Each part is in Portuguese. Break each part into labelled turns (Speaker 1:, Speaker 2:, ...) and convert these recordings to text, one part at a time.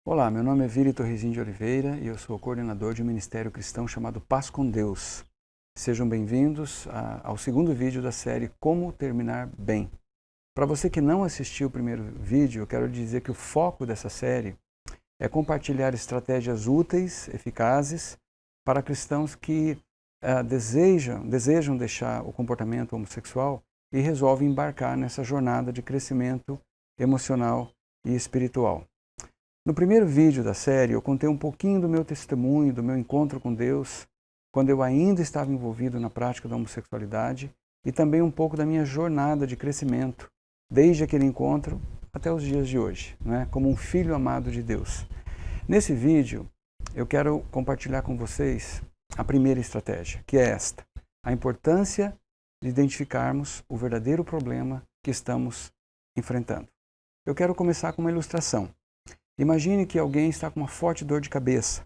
Speaker 1: Olá, meu nome é Vili Torrezinho de Oliveira e eu sou o coordenador de um ministério cristão chamado Paz com Deus. Sejam bem-vindos ao segundo vídeo da série Como Terminar Bem. Para você que não assistiu o primeiro vídeo, eu quero dizer que o foco dessa série é compartilhar estratégias úteis, eficazes, para cristãos que desejam deixar o comportamento homossexual e resolvem embarcar nessa jornada de crescimento emocional e espiritual. No primeiro vídeo da série, eu contei um pouquinho do meu testemunho, do meu encontro com Deus, quando eu ainda estava envolvido na prática da homossexualidade, e também um pouco da minha jornada de crescimento, desde aquele encontro até os dias de hoje, né? Como um filho amado de Deus. Nesse vídeo, eu quero compartilhar com vocês a primeira estratégia, que é esta: a importância de identificarmos o verdadeiro problema que estamos enfrentando. Eu quero começar com uma ilustração. Imagine que alguém está com uma forte dor de cabeça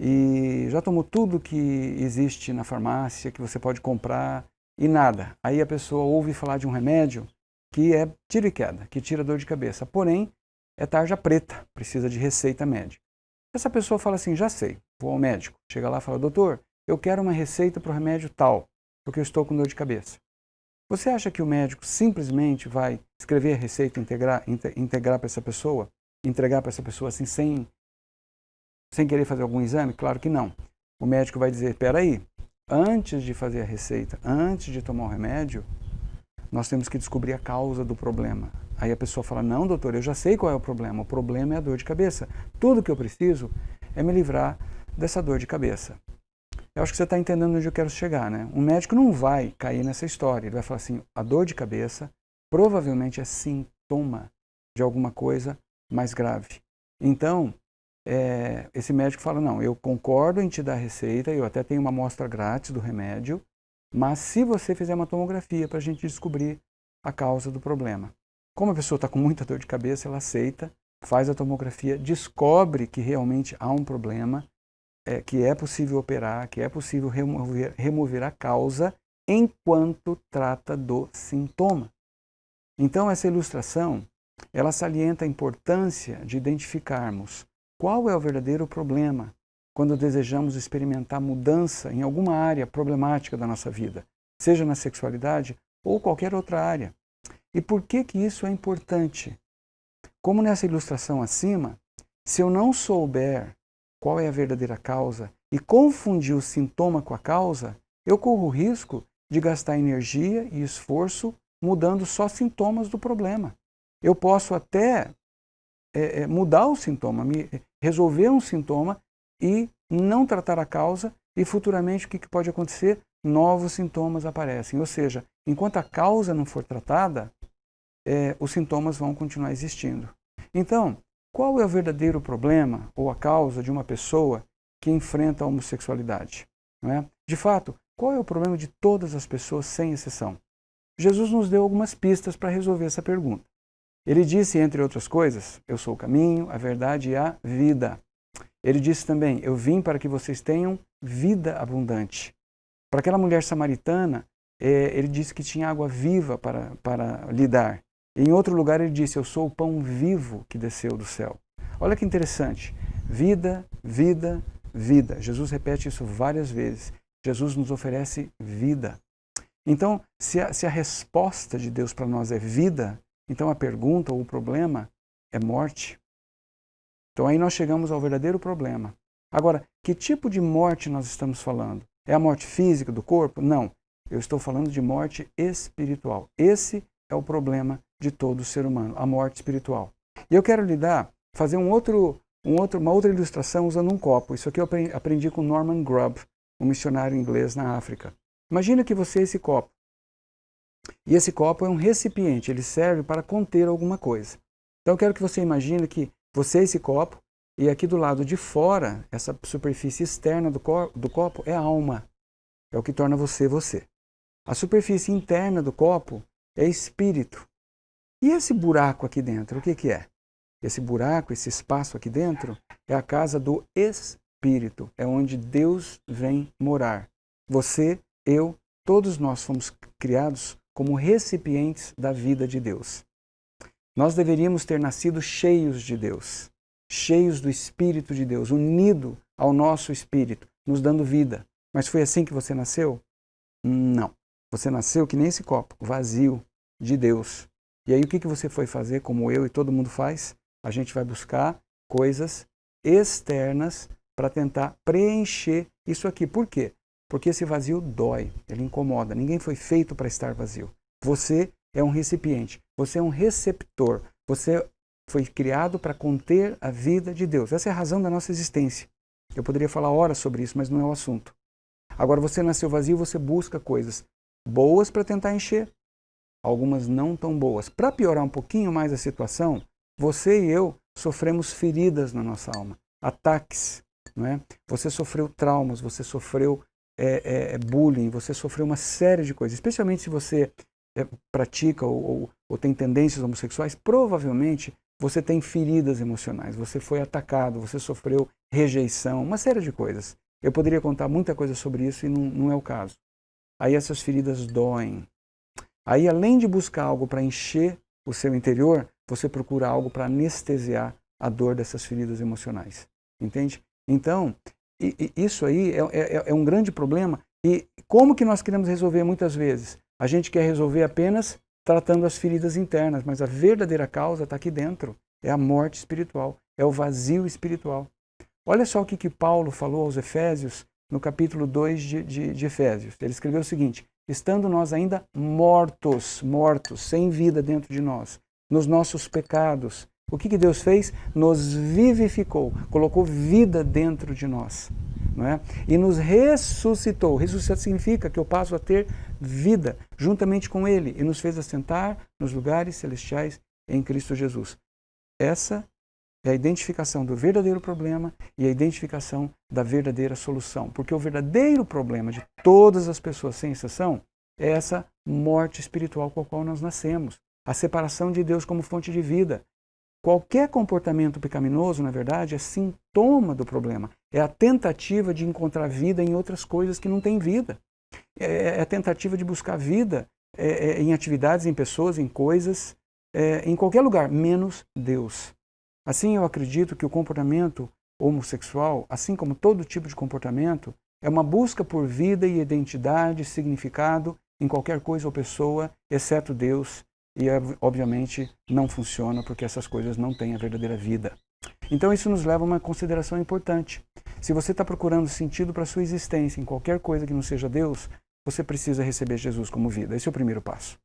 Speaker 1: e já tomou tudo que existe na farmácia, que você pode comprar e nada. Aí a pessoa ouve falar de um remédio que é tiro e queda, que tira a dor de cabeça. Porém, é tarja preta, precisa de receita médica. Essa pessoa fala assim, já sei, vou ao médico. Chega lá e fala, doutor, eu quero uma receita para o remédio tal, porque eu estou com dor de cabeça. Você acha que o médico simplesmente vai escrever a receita e integrar para essa pessoa? Entregar para essa pessoa assim sem querer fazer algum exame? Claro que não. O médico vai dizer, espera aí, antes de fazer a receita, antes de tomar o remédio, nós temos que descobrir a causa do problema. Aí a pessoa fala, não doutor, eu já sei qual é o problema é a dor de cabeça. Tudo que eu preciso é me livrar dessa dor de cabeça. Eu acho que você está entendendo onde eu quero chegar, né? Um médico não vai cair nessa história, ele vai falar assim, a dor de cabeça provavelmente é sintoma de alguma coisa mais grave. Então, esse médico fala, não, eu concordo em te dar a receita, eu até tenho uma amostra grátis do remédio, mas se você fizer uma tomografia para a gente descobrir a causa do problema. Como a pessoa está com muita dor de cabeça, ela aceita, faz a tomografia, descobre que realmente há um problema, que é possível operar, que é possível remover a causa enquanto trata do sintoma. Então, essa ilustração ela salienta a importância de identificarmos qual é o verdadeiro problema quando desejamos experimentar mudança em alguma área problemática da nossa vida, seja na sexualidade ou qualquer outra área. E por que isso é importante? Como nessa ilustração acima, se eu não souber qual é a verdadeira causa e confundir o sintoma com a causa, eu corro o risco de gastar energia e esforço mudando só sintomas do problema. Eu posso até mudar o sintoma, resolver um sintoma e não tratar a causa, e futuramente o que pode acontecer? Novos sintomas aparecem. Ou seja, enquanto a causa não for tratada, os sintomas vão continuar existindo. Então, qual é o verdadeiro problema ou a causa de uma pessoa que enfrenta a homossexualidade? Não é? De fato, qual é o problema de todas as pessoas, sem exceção? Jesus nos deu algumas pistas para resolver essa pergunta. Ele disse, entre outras coisas, eu sou o caminho, a verdade e a vida. Ele disse também, eu vim para que vocês tenham vida abundante. Para aquela mulher samaritana, ele disse que tinha água viva para lhe dar. Em outro lugar ele disse, eu sou o pão vivo que desceu do céu. Olha que interessante, vida, vida, vida. Jesus repete isso várias vezes. Jesus nos oferece vida. Então, se a resposta de Deus para nós é vida, então a pergunta ou o problema é morte. Então aí nós chegamos ao verdadeiro problema. Agora, que tipo de morte nós estamos falando? É a morte física do corpo? Não. Eu estou falando de morte espiritual. Esse é o problema de todo ser humano, a morte espiritual. E eu quero fazer uma outra ilustração usando um copo. Isso aqui eu aprendi com Norman Grubb, um missionário inglês na África. Imagina que você é esse copo. E esse copo é um recipiente, ele serve para conter alguma coisa. Então eu quero que você imagine que você é esse copo, e aqui do lado de fora, essa superfície externa do copo é a alma. É o que torna você você. A superfície interna do copo é espírito. E esse buraco aqui dentro, o que é? Esse buraco, esse espaço aqui dentro, é a casa do espírito. É onde Deus vem morar. Você, eu, todos nós fomos criados como recipientes da vida de Deus. Nós deveríamos ter nascido cheios de Deus. cheios do Espírito de Deus, unido ao nosso espírito, nos dando vida. Mas foi assim que você nasceu? Não. Você nasceu que nem esse copo, vazio de Deus. E aí o que você foi fazer, como eu e todo mundo faz? A gente vai buscar coisas externas para tentar preencher isso aqui. Por quê? Porque esse vazio dói, ele incomoda. Ninguém foi feito para estar vazio. Você é um recipiente, você é um receptor. Você foi criado para conter a vida de Deus. Essa é a razão da nossa existência. Eu poderia falar horas sobre isso, mas não é o assunto. Agora, você nasceu vazio, você busca coisas boas para tentar encher, algumas não tão boas. Para piorar um pouquinho mais a situação, você e eu sofremos feridas na nossa alma, ataques, não é? Você sofreu traumas, você sofreu bullying, você sofreu uma série de coisas, especialmente se você pratica ou tem tendências homossexuais, provavelmente você tem feridas emocionais, você foi atacado, você sofreu rejeição, uma série de coisas. Eu poderia contar muita coisa sobre isso e não é o caso. Aí essas feridas doem. Aí, além de buscar algo para encher o seu interior, você procura algo para anestesiar a dor dessas feridas emocionais. Entende? Então, isso aí é um grande problema. E como que nós queremos resolver muitas vezes? A gente quer resolver apenas tratando as feridas internas, mas a verdadeira causa está aqui dentro. É a morte espiritual, é o vazio espiritual. Olha só o que Paulo falou aos Efésios, no capítulo 2 de Efésios. Ele escreveu o seguinte: estando nós ainda mortos, sem vida dentro de nós, nos nossos pecados, o que Deus fez? Nos vivificou, colocou vida dentro de nós, não é? E nos ressuscitou. Ressuscitar significa que eu passo a ter vida juntamente com Ele e nos fez assentar nos lugares celestiais em Cristo Jesus. Essa é a identificação do verdadeiro problema e a identificação da verdadeira solução. Porque o verdadeiro problema de todas as pessoas, sem exceção, é essa morte espiritual com a qual nós nascemos. A separação de Deus como fonte de vida. Qualquer comportamento pecaminoso, na verdade, é sintoma do problema. É a tentativa de encontrar vida em outras coisas que não têm vida. É a tentativa de buscar vida em atividades, em pessoas, em coisas, em qualquer lugar, menos Deus. Assim, eu acredito que o comportamento homossexual, assim como todo tipo de comportamento, é uma busca por vida e identidade, significado em qualquer coisa ou pessoa, exceto Deus, e obviamente não funciona porque essas coisas não têm a verdadeira vida. Então isso nos leva a uma consideração importante. Se você está procurando sentido para a sua existência em qualquer coisa que não seja Deus, você precisa receber Jesus como vida. Esse é o primeiro passo.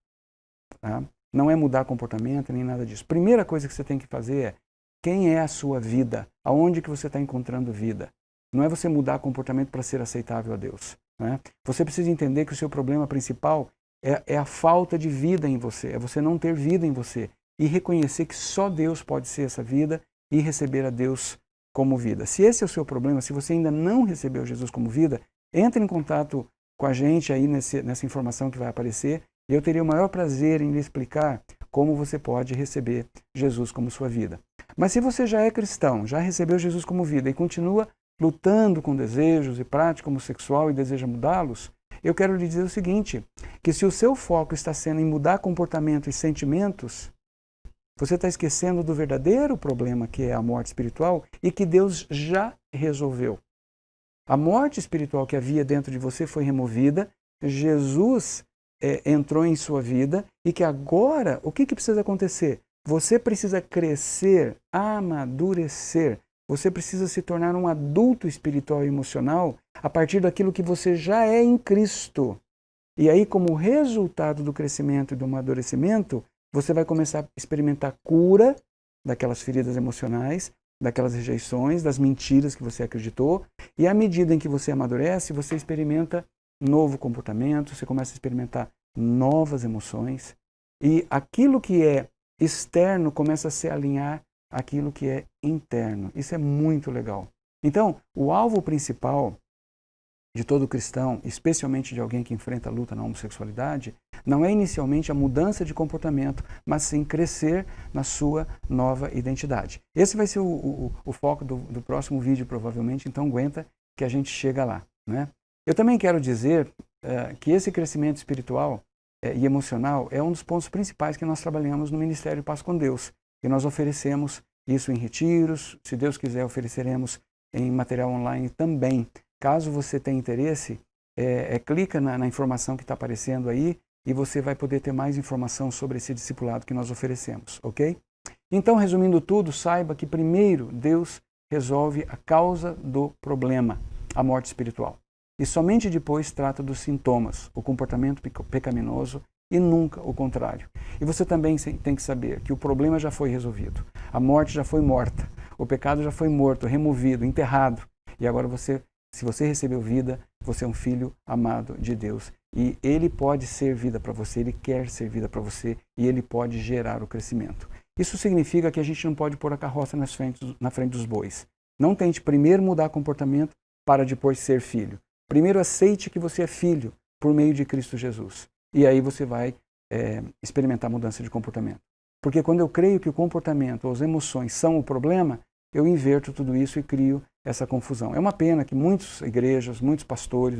Speaker 1: Tá? Não é mudar comportamento nem nada disso. Primeira coisa que você tem que fazer é: quem é a sua vida? Aonde que você está encontrando vida? Não é você mudar comportamento para ser aceitável a Deus. Né? Você precisa entender que o seu problema principal é a falta de vida em você, é você não ter vida em você. E reconhecer que só Deus pode ser essa vida e receber a Deus como vida. Se esse é o seu problema, se você ainda não recebeu Jesus como vida, entre em contato com a gente aí nessa informação que vai aparecer, e eu teria o maior prazer em lhe explicar como você pode receber Jesus como sua vida. Mas se você já é cristão, já recebeu Jesus como vida e continua lutando com desejos e prática homossexual e deseja mudá-los, eu quero lhe dizer o seguinte, que se o seu foco está sendo em mudar comportamento e sentimentos, você está esquecendo do verdadeiro problema, que é a morte espiritual, e que Deus já resolveu. A morte espiritual que havia dentro de você foi removida, Jesus entrou em sua vida, e que agora, o que precisa acontecer? Você precisa crescer, amadurecer. Você precisa se tornar um adulto espiritual e emocional a partir daquilo que você já é em Cristo. E aí, como resultado do crescimento e do amadurecimento, você vai começar a experimentar cura daquelas feridas emocionais, daquelas rejeições, das mentiras que você acreditou. E à medida em que você amadurece, você experimenta novo comportamento, você começa a experimentar novas emoções. E aquilo que é externo começa a se alinhar àquilo que é interno. Isso é muito legal. Então, o alvo principal de todo cristão, especialmente de alguém que enfrenta a luta na homossexualidade, não é inicialmente a mudança de comportamento, mas sim crescer na sua nova identidade. Esse vai ser o foco do próximo vídeo, provavelmente, então aguenta que a gente chega lá. Né? Eu também quero dizer que esse crescimento espiritual e emocional é um dos pontos principais que nós trabalhamos no Ministério Paz com Deus, que nós oferecemos isso em retiros. Se Deus quiser, ofereceremos em material online também. Caso você tenha interesse, clica na informação que está aparecendo aí e você vai poder ter mais informação sobre esse discipulado que nós oferecemos, ok? Então, resumindo tudo, saiba que primeiro Deus resolve a causa do problema, a morte espiritual. E somente depois trata dos sintomas, o comportamento pecaminoso e nunca o contrário. E você também tem que saber que o problema já foi resolvido, a morte já foi morta, o pecado já foi morto, removido, enterrado. E agora se você recebeu vida, você é um filho amado de Deus. E Ele pode ser vida para você, Ele quer ser vida para você e Ele pode gerar o crescimento. Isso significa que a gente não pode pôr a carroça na frente dos bois. Não tente primeiro mudar comportamento para depois ser filho. Primeiro aceite que você é filho por meio de Cristo Jesus. E aí você vai experimentar mudança de comportamento. Porque quando eu creio que o comportamento ou as emoções são o problema, eu inverto tudo isso e crio essa confusão. É uma pena que muitas igrejas, muitos pastores,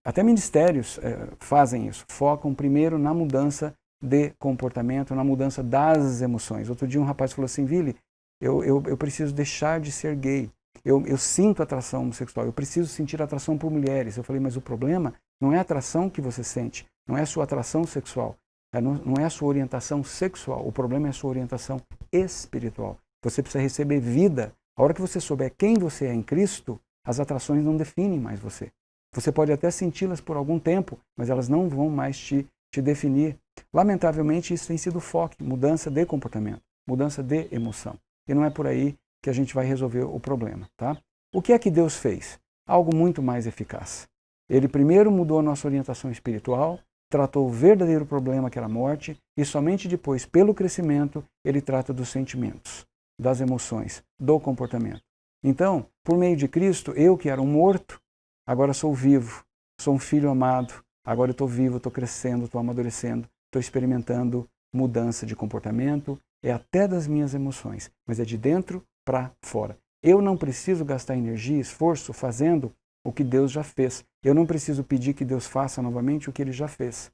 Speaker 1: até ministérios fazem isso. Focam primeiro na mudança de comportamento, na mudança das emoções. Outro dia um rapaz falou assim, Vili, eu preciso deixar de ser gay. Eu sinto atração homossexual, eu preciso sentir atração por mulheres. Eu falei, mas o problema não é a atração que você sente, não é a sua atração sexual, não é a sua orientação sexual, o problema é a sua orientação espiritual. Você precisa receber vida. A hora que você souber quem você é em Cristo, as atrações não definem mais você. Você pode até senti-las por algum tempo, mas elas não vão mais te definir. Lamentavelmente, isso tem sido o foco, mudança de comportamento, mudança de emoção. E não é por aí que a gente vai resolver o problema, tá? O que é que Deus fez? Algo muito mais eficaz. Ele primeiro mudou a nossa orientação espiritual, tratou o verdadeiro problema que era a morte, e somente depois, pelo crescimento, ele trata dos sentimentos, das emoções, do comportamento. Então, por meio de Cristo, eu que era um morto, agora sou vivo, sou um filho amado, agora eu estou vivo, estou crescendo, estou amadurecendo, estou experimentando mudança de comportamento, até das minhas emoções, mas é de dentro para fora. Eu não preciso gastar energia, esforço fazendo o que Deus já fez. Eu não preciso pedir que Deus faça novamente o que Ele já fez.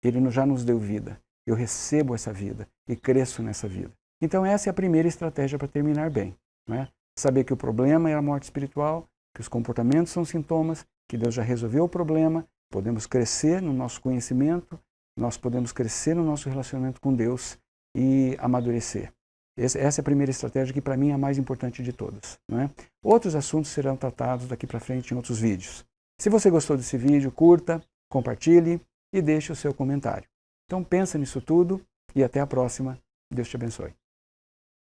Speaker 1: Ele já nos deu vida. Eu recebo essa vida e cresço nessa vida. Então essa é a primeira estratégia para terminar bem. Não é? Saber que o problema é a morte espiritual, que os comportamentos são sintomas, que Deus já resolveu o problema, podemos crescer no nosso conhecimento, nós podemos crescer no nosso relacionamento com Deus e amadurecer. Essa é a primeira estratégia que para mim é a mais importante de todas. Não é? Outros assuntos serão tratados daqui para frente em outros vídeos. Se você gostou desse vídeo, curta, compartilhe e deixe o seu comentário. Então pensa nisso tudo e até a próxima. Deus te abençoe.